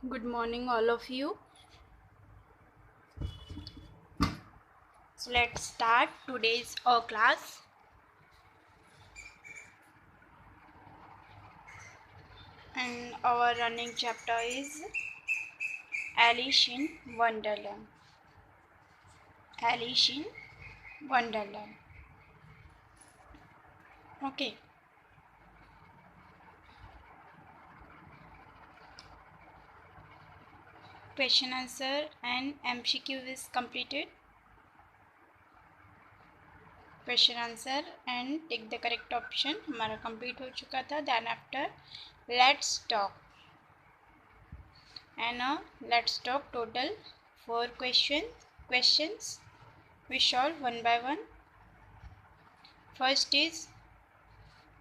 Good morning, all of you. So let's start today's class. And our running chapter is Alice in Wonderland. Alice in Wonderland. Okay. Question answer and MCQ is completed. Question answer and take the correct option हमारा complete हो चुका था. Then after let's talk. And let's talk total 4 questions. We solve one by one. First is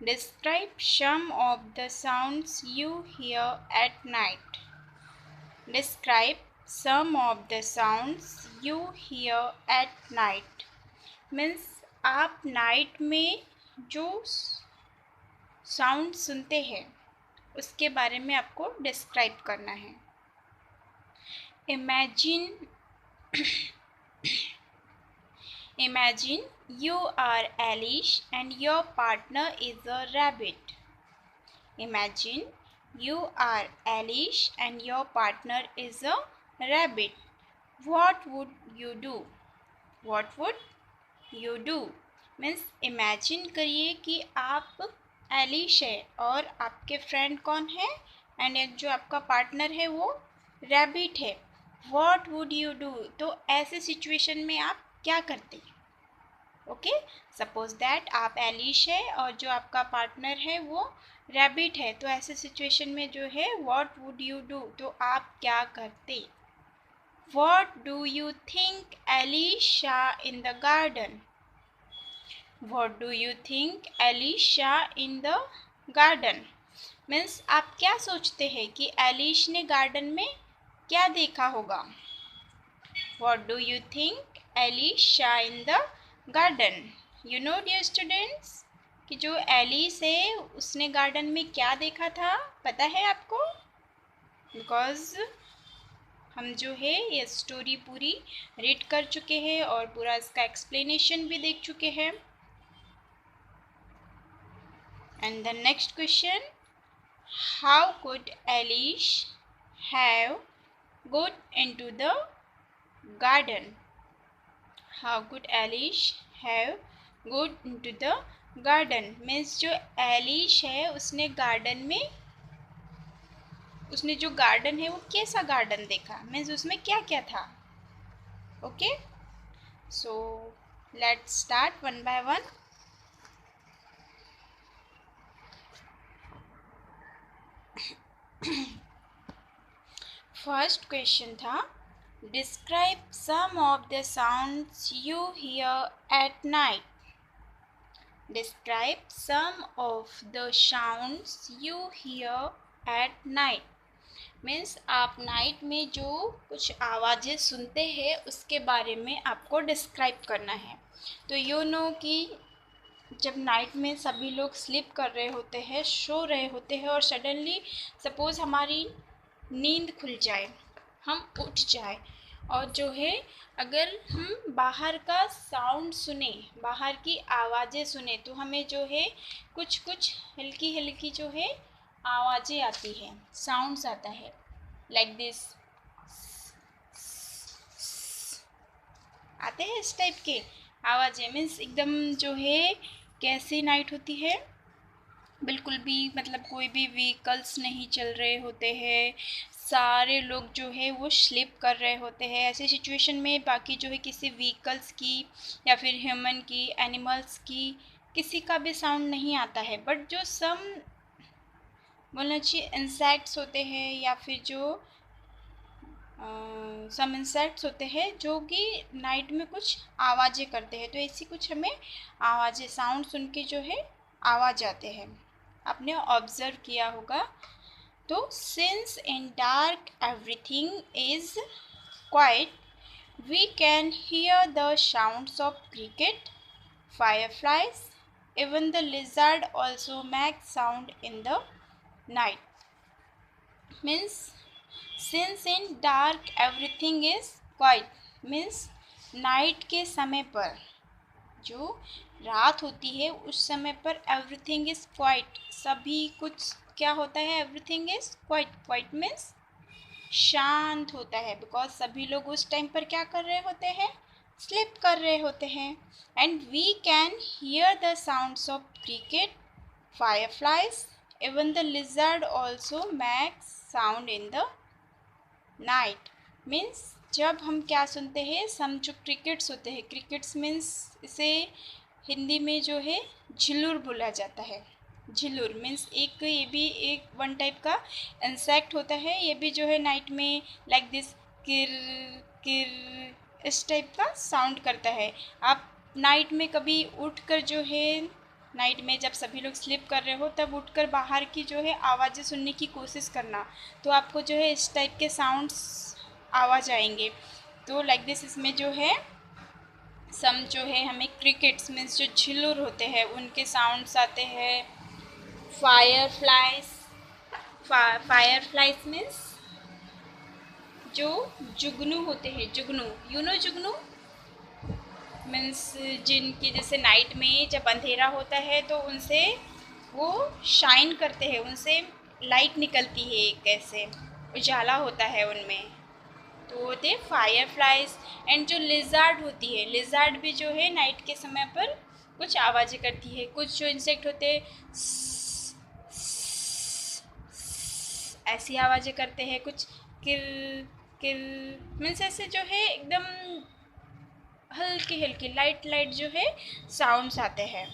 describe some of the sounds you hear at night. Describe some of the sounds you hear at night. Means आप night में जो sound सुनते हैं उसके बारे में आपको describe करना है. Imagine you are Alice and your partner is a rabbit. Imagine you are Alice and your partner is a rabbit. What would you do? What would you do? Means imagine करिए कि आप Eilish है और आपके friend कौन है and जो आपका पार्टनर है वो रैबिट है. What would you do? तो ऐसे सिचुएशन में आप क्या करते हैं? ओके, सपोज दैट आप एलिश है और जो आपका पार्टनर है वो रैबिट है. तो ऐसे सिचुएशन में जो है व्हाट वुड यू डू, तो आप क्या करते? What do you think Elisha in the garden? What do you think Elisha in the garden? Means आप क्या सोचते हैं कि एलिश ने गार्डन में क्या देखा होगा? What do you think Elisha in the garden? You know dear students कि जो एलिस है उसने गार्डन में क्या देखा था, पता है आपको? बिकॉज हम जो है ये स्टोरी पूरी रीड कर चुके हैं और पूरा इसका एक्सप्लेनेशन भी देख चुके हैं. And the next question, how could Eilish have got into the garden? How could Alice have got into the garden? Means जो एलिश है उसने गार्डन में उसने जो गार्डन है वो कैसा गार्डन देखा, मीन्स उसमें क्या क्या था. Okay, so let's start one by one. First question था describe some of the sounds you hear at night. Describe some of the sounds you hear at night. Means आप नाइट में जो कुछ आवाज़ें सुनते हैं उसके बारे में आपको डिस्क्राइब करना है. तो यू नो कि जब नाइट में सभी लोग स्लीप कर रहे होते हैं, सो रहे होते हैं और सडनली सपोज़ हमारी नींद खुल जाए, हम उठ जाए और जो है अगर हम बाहर का साउंड सुने, बाहर की आवाज़ें सुने तो हमें जो है कुछ कुछ हल्की हल्की जो है आवाज़ें आती हैं, साउंड्स आता है लाइक दिस, आते हैं इस टाइप के आवाज़ें. मीन्स एकदम जो है कैसी नाइट होती है, बिल्कुल भी मतलब कोई भी व्हीकल्स नहीं चल रहे होते हैं, सारे लोग जो है वो स्लीप कर रहे होते हैं. ऐसी सिचुएशन में बाकी जो है किसी व्हीकल्स की या फिर ह्यूमन की, एनिमल्स की, किसी का भी साउंड नहीं आता है. बट जो सम बोलना चाहिए इंसेक्ट्स होते हैं या फिर जो सम इंसेक्ट्स होते हैं जो कि नाइट में कुछ आवाज़ें करते हैं. तो ऐसी कुछ हमें आवाज़ें साउंड सुन के जो है आवाज़ आते हैं, आपने ऑब्ज़र्व किया होगा. तो since in dark everything is quiet we can hear the sounds of cricket, fireflies, even the lizard also make sound in the night. Means since in dark everything is quite, means night के समय पर, जो रात होती है उस समय पर एवरीथिंग इज क्वाइट, सभी कुछ क्या होता है, everything is quite, quite means शांत होता है, बिकॉज सभी लोग उस टाइम पर क्या कर रहे होते हैं, स्लीप कर रहे होते हैं. And we can hear the sounds of cricket, fireflies, even the lizard also makes sound in the night. Means जब हम क्या सुनते हैं, सम जो क्रिकेट्स होते हैं, क्रिकेट्स मीन्स इसे हिंदी में जो है झिल्लुर बोला जाता है. झिल्लुर मीन्स एक, ये भी एक वन टाइप का इंसेक्ट होता है, ये भी जो है नाइट में लाइक दिस किर किर इस टाइप का साउंड करता है. आप नाइट में कभी उठकर जो है, नाइट में जब सभी लोग स्लीप कर रहे हो तब उठकर बाहर की जो है आवाज़ें सुनने की कोशिश करना, तो आपको जो है इस टाइप के साउंड्स आवाज़ आएंगे. तो लाइक दिस इसमें जो है सम जो है हमें क्रिकेट्स मीन्स जो झिल्लुर होते हैं उनके साउंड्स आते हैं. फायर फ्लाइज मीन्स जो जुगनू होते हैं, जुगनू, यू नो जुगनू मीन्स जिनकी जैसे नाइट में जब अंधेरा होता है तो उनसे वो शाइन करते हैं, उनसे लाइट निकलती है, एक ऐसे उजाला होता है उनमें, तो होते फायर फ्लाइज. एंड जो लिजार्ड होती है, लिजार्ड भी जो है नाइट के समय पर कुछ आवाज़ें करती है. कुछ जो इंसेक्ट होते हैं ऐसी आवाज़ें करते हैं, कुछ किर किर मीन्स ऐसे जो है एकदम हल्की हल्की लाइट लाइट जो है साउंड्स आते हैं.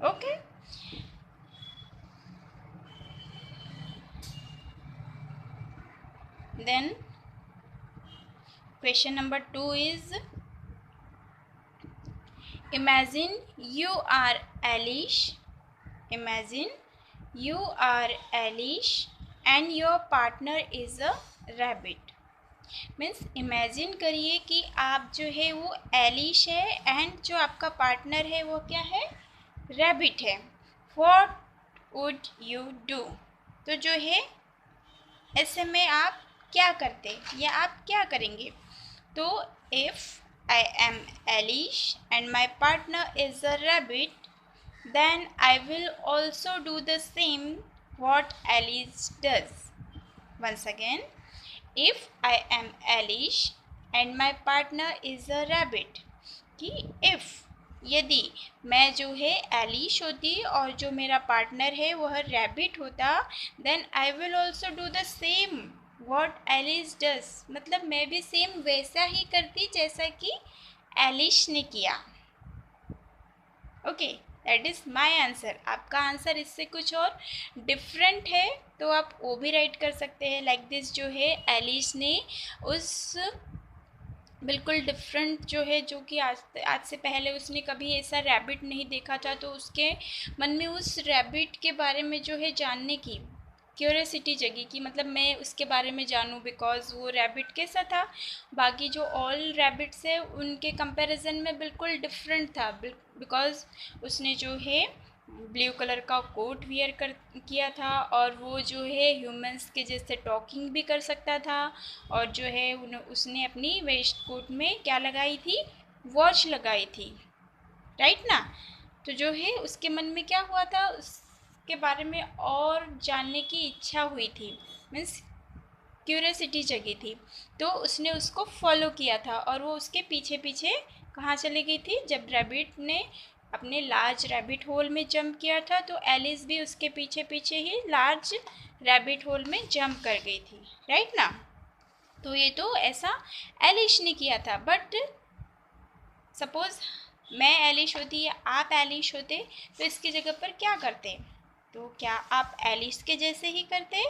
Okay, then question number 2 is, imagine you are Alice, imagine you are Alice and your partner is a rabbit. Means imagine करिए कि आप जो है वो एलिश है एंड जो आपका पार्टनर है वो क्या है, रैबिट है. व्हाट वुड यू डू, तो जो है ऐसे में आप क्या करते या आप क्या करेंगे. तो if I am Alice and my partner is a rabbit, then I will also do the same what Alice does. Once again, if I am Alice and my partner is a rabbit, कि if यदि मैं जो है Eilish होती और जो मेरा partner है वह रैबिट होता, then I will also do the same what Alice does, मतलब मैं भी सेम वैसा ही करती जैसा कि एलिश ने किया. Okay, that is my answer. आपका आंसर इससे कुछ और डिफरेंट है तो आप वो भी राइट कर सकते हैं. लाइक दिस जो है एलिश ने उस बिल्कुल डिफरेंट जो है, जो कि आज से पहले उसने कभी ऐसा रैबिट नहीं देखा था, तो उसके मन में उस रैबिट के बारे में जो है जानने की क्यूरियोसिटी जगी कि मतलब मैं उसके बारे में जानूं, बिकॉज़ वो रैबिट कैसा था, बाकी जो ऑल रैबिट्स है उनके कंपैरिजन में बिल्कुल डिफरेंट था, बिकॉज़ उसने जो है ब्लू कलर का कोट वियर किया था और वो जो है ह्यूमंस के जैसे टॉकिंग भी कर सकता था, और जो है उसने अपनी वेस्ट कोट में क्या लगाई थी, वॉच लगाई थी, राइट ना. तो जो है उसके मन में क्या हुआ था, उसके बारे में और जानने की इच्छा हुई थी, मीन्स क्यूरियोसिटी जगी थी, तो उसने उसको फॉलो किया था और वो उसके पीछे पीछे कहाँ चली गई थी. जब रैबिट ने अपने लार्ज रैबिट होल में जंप किया था तो एलिस भी उसके पीछे पीछे ही लार्ज रैबिट होल में जंप कर गई थी, राइट ना. तो ये तो ऐसा एलिश ने किया था, बट सपोज़ मैं एलिश होती या आप एलिश होते तो इसकी जगह पर क्या करते, तो क्या आप एलिश के जैसे ही करते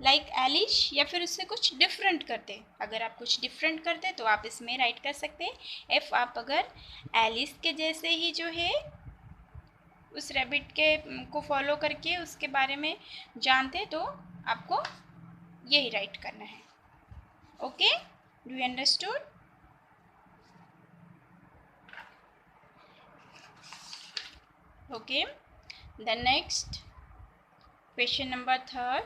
लाइक एलिश, या फिर उससे कुछ डिफरेंट करते. अगर आप कुछ डिफरेंट करते तो आप इसमें राइट कर सकते हैं. इफ़ आप अगर एलिश के जैसे ही जो है उस रैबिट के को फॉलो करके उसके बारे में जानते तो आपको यही राइट करना है. Okay, do you understood. Okay, the next question number 3,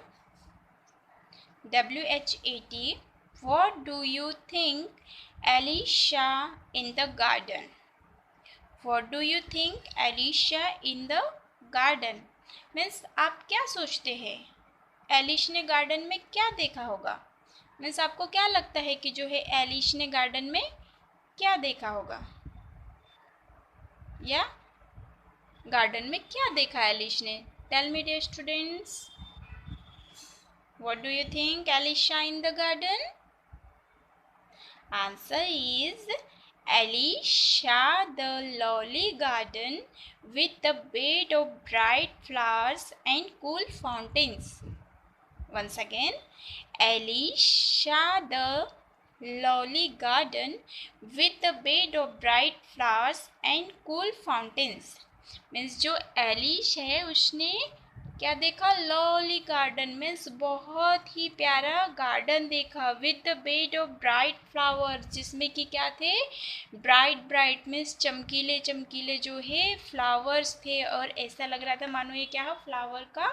WHAT. What do you think Alicia in the garden? What do you think Alicia in the garden? Means आप क्या सोचते हैं एलिश ने गार्डन में क्या देखा होगा? मीन्स आपको क्या लगता है कि जो है एलिश ने गार्डन में क्या देखा होगा, या गार्डन में क्या देखा एलिश ने? Tell me dear students, what do you think Elisha in the garden? Answer is Alicia, the lovely garden with the bed of bright flowers and cool fountains. Once again, Alicia, the lovely garden with the bed of bright flowers and cool fountains. Means जो Alice है उसने क्या देखा? Lovely garden means बहुत ही प्यारा garden देखा with the bed of bright flowers, जिसमें कि क्या थे? ब्राइट ब्राइट मीन्स चमकीले चमकीले जो है फ्लावर्स थे, और ऐसा लग रहा था मानो ये क्या हो, फ्लावर का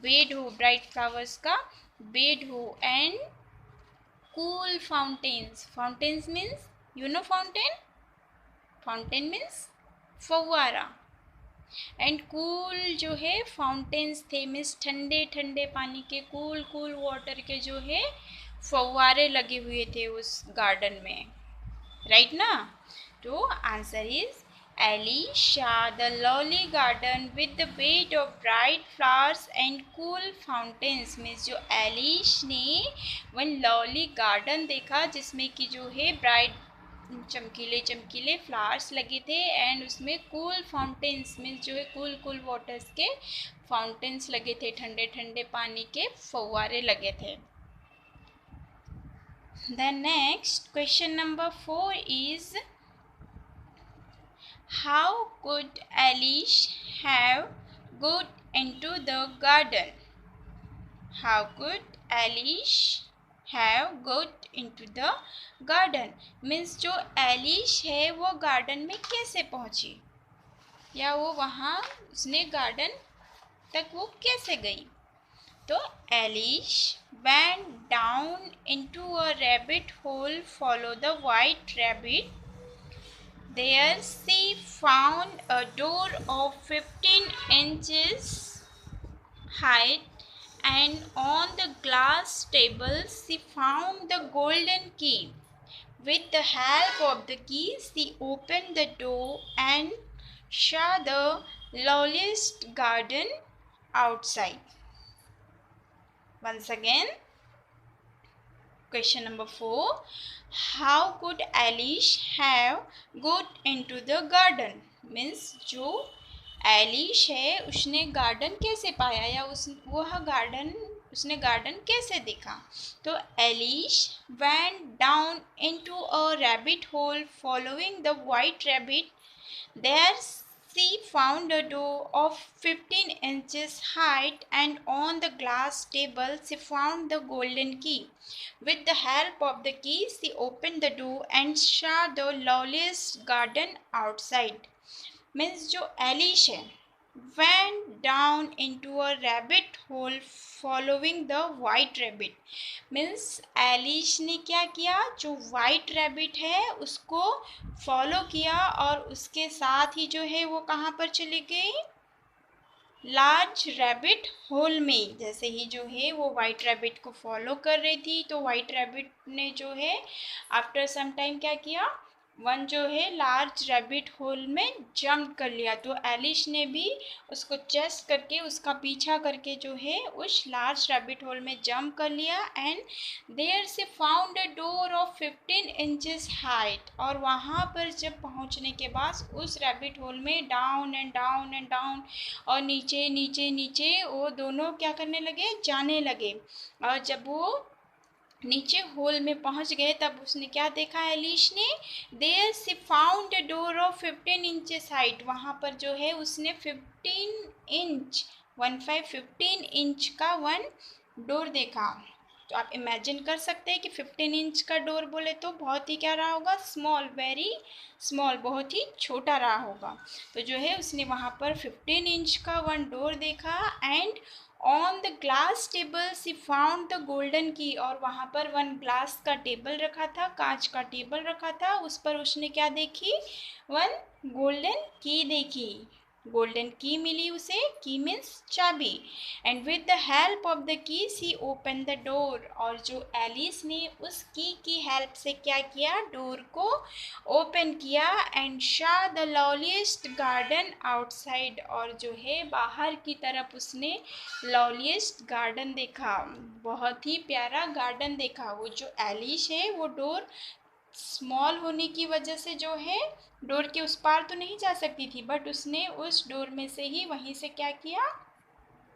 बेड हो, ब्राइट फ्लावर्स का बेड हो. And cool fountains. Fountains means you no fountain? Fountain means फव्वारा. एंड कूल जो है फाउंटेन्स थे मीन्स ठंडे ठंडे पानी के, कूल कूल वाटर के जो है फव्वारे लगे हुए थे उस गार्डन में. राइट ना? तो answer is Alicia, the lovely garden with the bed of bright flowers and cool fountains. Means जो एलिश ने वन लवली गार्डन देखा जिसमें कि जो है ब्राइट चमकीले चमकीले फ्लावर्स लगे थे एंड उसमें कूल फाउंटेन्स मीन्स जो है कूल कूल वाटर्स के फाउंटेन्स लगे थे, ठंडे ठंडे पानी के फव्वारे लगे थे. The next question number 4 is, how could Alice have got into the garden? How could Alice have got into the garden? Means जो एलिश है वो गार्डन में कैसे पहुंची, या वो वहाँ उसने गार्डन तक वो कैसे गई? तो Eilish went down into a rabbit hole, follow the white rabbit. There she found a door of 15 inches height, and on the glass table she found the golden key. With the help of the key she opened the door and saw the loveliest garden outside. Once again, question number 4. How could Alice have got into the garden? Means जो Alice है उसने garden कैसे पाया, या वह garden उसने garden कैसे देखा? तो Eilish went down into a rabbit hole, following the white rabbit. There she found a door of 15 inches height, and on the glass table she found the golden key. With the help of the key she opened the door and saw the loveliest garden outside. Means जो Alice है went down into a rabbit hole following the white rabbit. Means Eilish ने क्या किया? जो white rabbit है उसको follow किया, और उसके साथ ही जो है वो कहाँ पर चली गई? लार्ज रैबिट होल में. जैसे ही जो है वो वाइट रैबिट को फॉलो कर रही थी तो वाइट रैबिट ने जो है आफ्टर सम टाइम क्या किया? वन जो है लार्ज रैबिट होल में जंप कर लिया. तो एलिश ने भी उसको चेस करके उसका पीछा करके जो है उस लार्ज रैबिट होल में जंप कर लिया. एंड देयर से found a door of 15 inches height. और वहाँ पर जब पहुँचने के बाद उस रैबिट होल में down and down and down और नीचे नीचे नीचे वो दोनों क्या करने लगे? जाने लगे. और जब वो नीचे होल में पहुंच गए तब उसने क्या देखा एलिश ने? There she found a door of 15 inches height. वहाँ पर जो है उसने 15 इंच का वन डोर देखा. तो आप इमेजिन कर सकते हैं कि 15 इंच का डोर बोले तो बहुत ही क्या रहा होगा? स्मॉल, वेरी स्मॉल, बहुत ही छोटा रहा होगा. तो जो है उसने वहाँ पर 15 इंच का वन डोर देखा. And on the glass table she found the golden key, और वहाँ पर वन ग्लास का टेबल रखा था, कांच का टेबल रखा था, उस पर उसने क्या देखी, वन गोल्डन की देखी, गोल्डन की मिली उसे, की मीन्स चाबी। And with the help of the key she open the door, और जो एलिस ने उस की हेल्प से क्या किया, डोर को ओपन किया। एंड शा द लवलीस्ट गार्डन आउटसाइड, और जो है बाहर की तरफ उसने लवलीस्ट गार्डन देखा, बहुत ही प्यारा गार्डन देखा। वो जो एलिश है वो डोर स्मॉल होने की वजह से जो है डोर के उस पार तो नहीं जा सकती थी, बट उसने उस डोर में से ही वहीं से क्या किया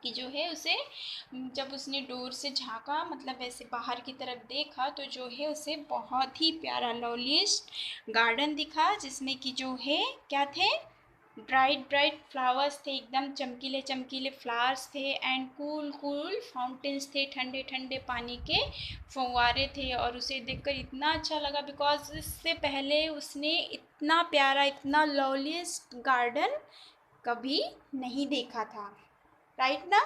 कि जो है उसे, जब उसने डोर से झांका मतलब ऐसे बाहर की तरफ देखा, तो जो है उसे बहुत ही प्यारा लवलीस्ट गार्डन दिखा, जिसमें कि जो है क्या थे, ब्राइट ब्राइट फ्लावर्स थे, एकदम चमकीले चमकीले फ्लावर्स थे। एंड कूल कूल फाउंटेन्स थे, ठंडे ठंडे पानी के फव्वारे थे। और उसे देखकर इतना अच्छा लगा, बिकॉज इससे पहले उसने इतना प्यारा, इतना लवलीस्ट गार्डन कभी नहीं देखा था, राइट ना?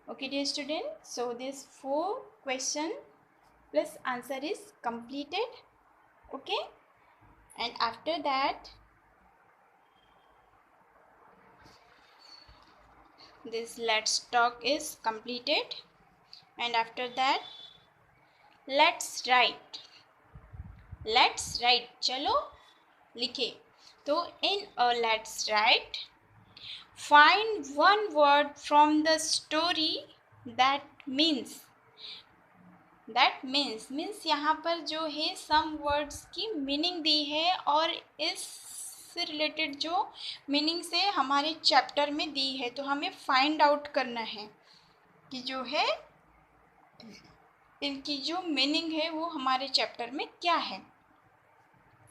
Okay dear student, so this 4 question plus answer is completed. Okay, and after that this let's talk is completed, and after that let's write चलो लिखे। तो in a let's write, find one word from the story that means means यहाँ पर जो है some words की meaning दी है, और इस से रिलेटेड जो मीनिंग से हमारे चैप्टर में दी है, तो हमें फाइंड आउट करना है कि जो है इनकी जो मीनिंग है वो हमारे चैप्टर में क्या है।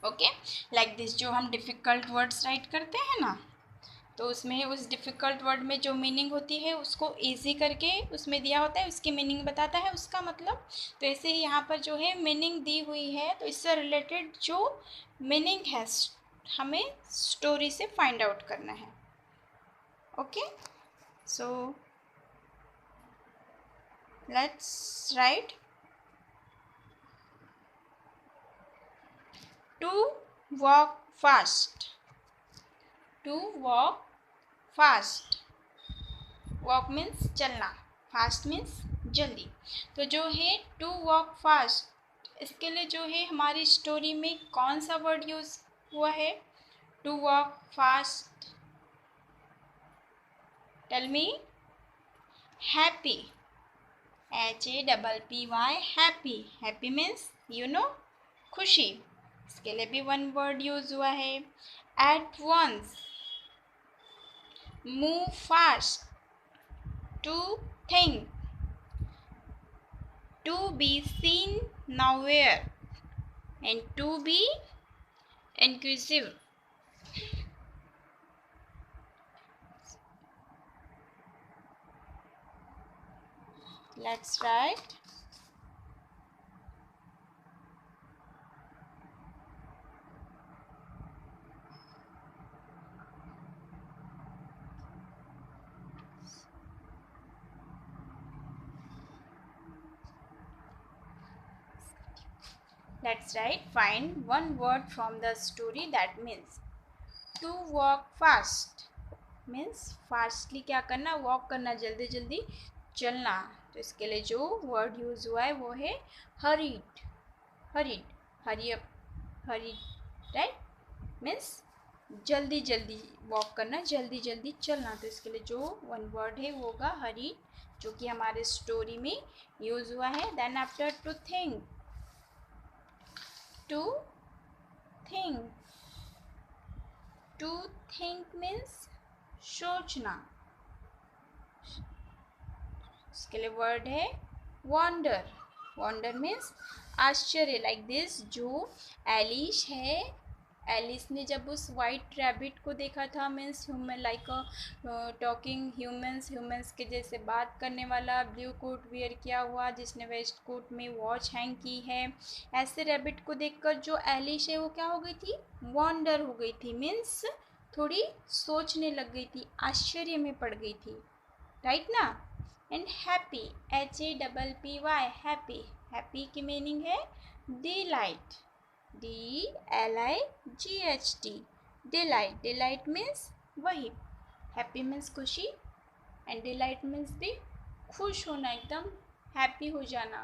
ओके, लाइक दिस, जो हम डिफ़िकल्ट वर्ड्स राइट करते हैं ना, तो उसमें उस डिफ़िकल्ट वर्ड में जो मीनिंग होती है उसको इजी करके उसमें दिया होता है, उसकी मीनिंग बताता है उसका मतलब। तो ऐसे ही यहाँ पर जो है मीनिंग दी हुई है, तो इससे रिलेटेड जो मीनिंग है हमें स्टोरी से फाइंड आउट करना है। Okay, so let's write. To walk fast, to walk fast, walk means चलना, फास्ट मीन्स जल्दी। तो जो है टू वॉक फास्ट, इसके लिए जो है हमारी स्टोरी में कौन सा वर्ड यूज़ हुआ है, to walk fast, tell me. Happy, HAPPY, happy, happy means you know खुशी, इसके लिए भी वन वर्ड यूज़ हुआ है। At once, move fast, to think, to be seen nowhere, and to be inclusive. Let's write. Let's write. Find one word from the story that means. To walk fast means fastly क्या करना, walk करना, जल्दी जल्दी चलना। तो इसके लिए जो वर्ड यूज़ हुआ है वो है hurried, hurried, hurry up, hurried, right, means जल्दी जल्दी वॉक करना, जल्दी जल्दी चलना। तो इसके लिए जो वन वर्ड है वो होगा हरी, जो कि हमारे स्टोरी में यूज़ हुआ है। Then after to think, to think, to think means सोचना। इसके लिए वर्ड है वंडर, वंडर मीन्स आश्चर्य। लाइक दिस, जो एलिश है, एलिस ने जब उस वाइट रैबिट को देखा था, means human like talking humans, humans के जैसे बात करने वाला, ब्लू कोट वेयर किया हुआ, जिसने वेस्ट कोट में वॉच हैंग की है, ऐसे रैबिट को देखकर जो एलिश है वो क्या हो गई थी, वंडर हो गई थी, मीन्स थोड़ी सोचने लग गई थी, आश्चर्य में पड़ गई थी। राइट ना। And happy, HAPPY, happy, happy की मीनिंग है delight, DLIGHT, delight, delight means वही, हैप्पी मीन्स खुशी एंड डिलाइट मीन्स भी खुश होना, एकदम हैप्पी हो जाना,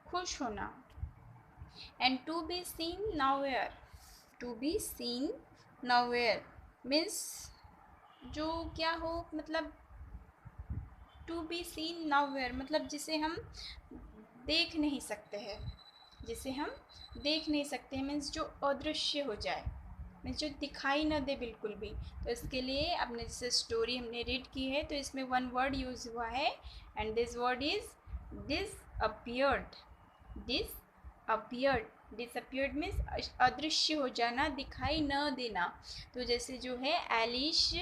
खुश होना। And to be seen nowhere, to be seen nowhere means जो क्या हो, मतलब टू बी सीन नाउवेयर मतलब जिसे हम देख नहीं सकते हैं, जिसे हम देख नहीं सकते हैं मीन्स जो अदृश्य हो जाए, मीन्स जो दिखाई न दे बिल्कुल भी। तो इसके लिए अपने जैसे स्टोरी हमने रीड की है तो इसमें वन वर्ड यूज हुआ है and this word is disappeared, disappeared, disappeared means अदृश्य हो जाना, दिखाई न देना। तो जैसे जो है एलिश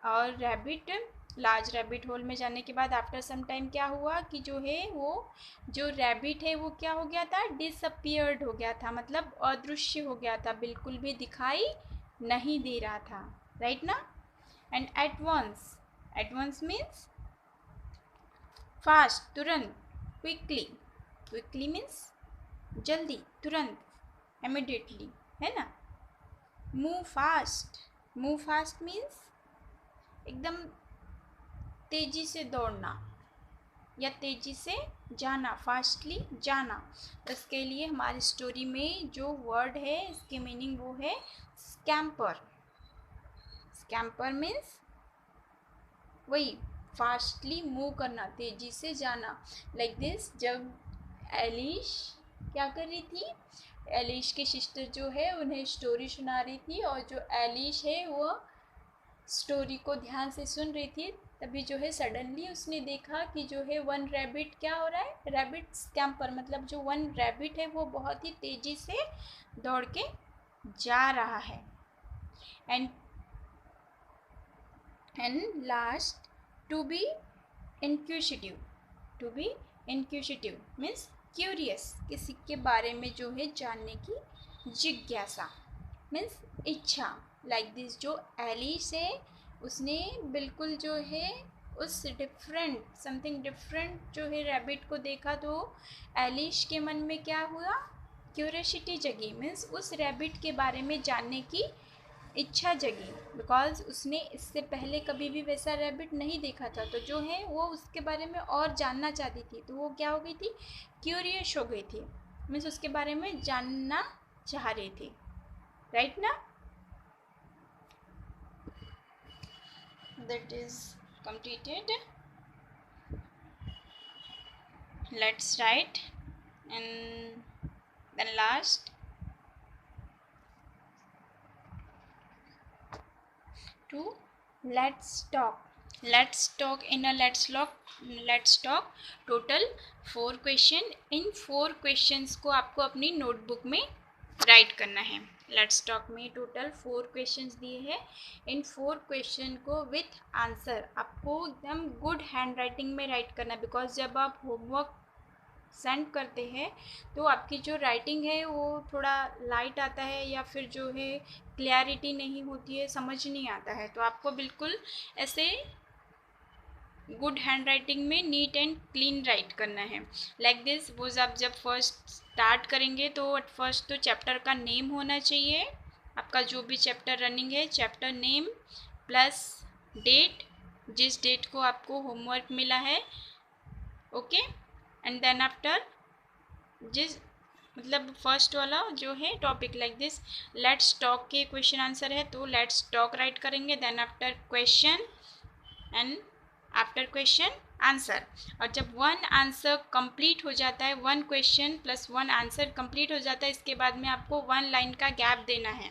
और रैबिट लार्ज रैबिट होल में जाने के बाद आफ्टर सम टाइम क्या हुआ कि जो है वो जो रैबिट है वो क्या हो गया था, डिसअपियर्ड हो गया था, मतलब अदृश्य हो गया था, बिल्कुल भी दिखाई नहीं दे रहा था, राइट ना। And at once means fast, तुरंत, क्विकली, क्विकली मीन्स जल्दी, तुरंत, इमीडिएटली, है ना। मूव फास्ट मीन्स एकदम तेजी से दौड़ना या तेजी से जाना, फास्टली जाना। तो इसके लिए हमारी स्टोरी में जो वर्ड है इसकी मीनिंग वो है स्कैम्पर, स्कैम्पर मीन्स वही फास्टली मूव करना, तेजी से जाना। लाइक दिस, जब एलिश क्या कर रही थी, एलिश की सिस्टर जो है उन्हें स्टोरी सुना रही थी और जो एलिश है वो स्टोरी को ध्यान से सुन रही थी, तभी जो है सडनली उसने देखा कि जो है वन रैबिट क्या हो रहा है, रैबिट स्कैम्पर मतलब जो वन रैबिट है वो बहुत ही तेजी से दौड़ के जा रहा है। And last, to be inquisitive, to be inquisitive means curious, किसी के बारे में जो है जानने की जिज्ञासा मीन्स इच्छा। लाइक दिस, जो एलिस है उसने बिल्कुल जो है उस डिफरेंट, समथिंग डिफरेंट जो है रैबिट को देखा, तो एलिश के मन में क्या हुआ, क्यूरियोसिटी जगी, मीन्स उस रैबिट के बारे में जानने की इच्छा जगी, बिकॉज उसने इससे पहले कभी भी वैसा रैबिट नहीं देखा था, तो जो है वो उसके बारे में और जानना चाहती थी, तो वो क्या हो गई थी, क्यूरियस हो गई थी, मीन्स उसके बारे में जानना चाह रही थी, राइट ना। That is completed. Let's write and then last to let's talk. Let's talk in a let's talk total 4 question. In 4 questions को आपको अपनी नोटबुक में राइट करना है। लेट्स टॉक में टोटल 4 क्वेश्चंस दिए हैं, इन 4 क्वेश्चन को विथ आंसर आपको एकदम गुड हैंड राइटिंग में राइट करना है, बिकॉज जब आप होमवर्क सेंड करते हैं तो आपकी जो राइटिंग है वो थोड़ा लाइट आता है या फिर जो है क्लैरिटी नहीं होती है, समझ नहीं आता है, तो आपको बिल्कुल ऐसे गुड हैंड राइटिंग में नीट एंड क्लीन राइट करना है। लाइक दिस, वो आप जब फर्स्ट स्टार्ट करेंगे तो एट फर्स्ट तो चैप्टर का नेम होना चाहिए, आपका जो भी चैप्टर रनिंग है चैप्टर नेम प्लस डेट, जिस डेट को आपको होमवर्क मिला है, ओके। एंड देन आफ्टर जिस मतलब फर्स्ट वाला जो है topic, like this let's talk के क्वेश्चन आंसर है तो लेट्स टॉक राइट करेंगे, then after question and after question answer. और जब वन आंसर कंप्लीट हो जाता है, one question plus one answer complete हो जाता है, इसके बाद में आपको 1 लाइन का गैप देना है,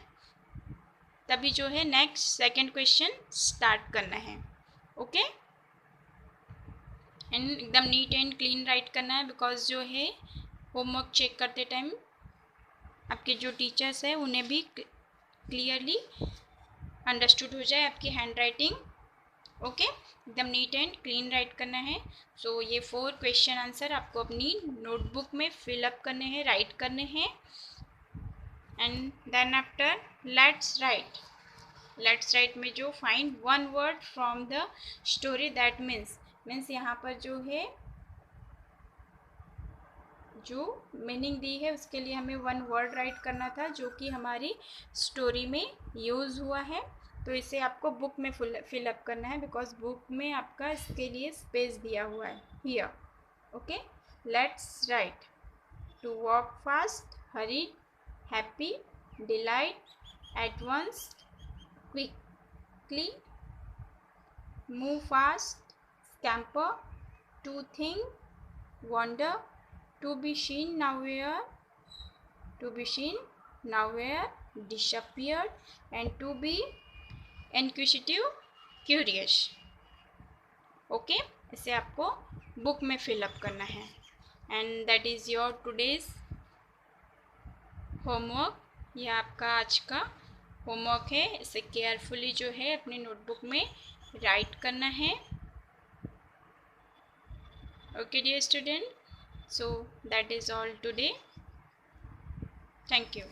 तभी जो है नेक्स्ट सेकंड क्वेश्चन स्टार्ट करना है, ओके। एंड एकदम नीट एंड क्लीन राइट करना है, बिकॉज जो है होमवर्क चेक करते टाइम आपके जो टीचर्स हैं उन्हें भी क्लियरली अंडरस्टूड हो जाए आपकी हैंड राइटिंग, ओके। एकदम नीट एंड क्लीन राइट करना है। सो ये 4 क्वेश्चन आंसर आपको अपनी नोटबुक में फिलअप करने हैं, राइट करने हैं, and then after let's write let's write में जो find one word from the story that means यहाँ पर जो है जो मीनिंग दी है उसके लिए हमें वन वर्ड राइट करना था जो कि हमारी स्टोरी में यूज़ हुआ है। तो इसे आपको बुक में फिल अप करना है बिकॉज बुक में आपका इसके लिए स्पेस दिया हुआ है here. Okay, let's write. To walk fast, hurry, happy, delight, at once, quickly, move fast, scamper, to think, wonder, to be seen nowhere, to be seen nowhere, disappeared, and to be inquisitive, curious. Okay, इसे आपको book में fill up करना है and that is your today's homework. यह आपका आज का homework है। इसे केयरफुली जो है अपनी नोटबुक में राइट करना है। Okay dear student, so that is all today. Thank you.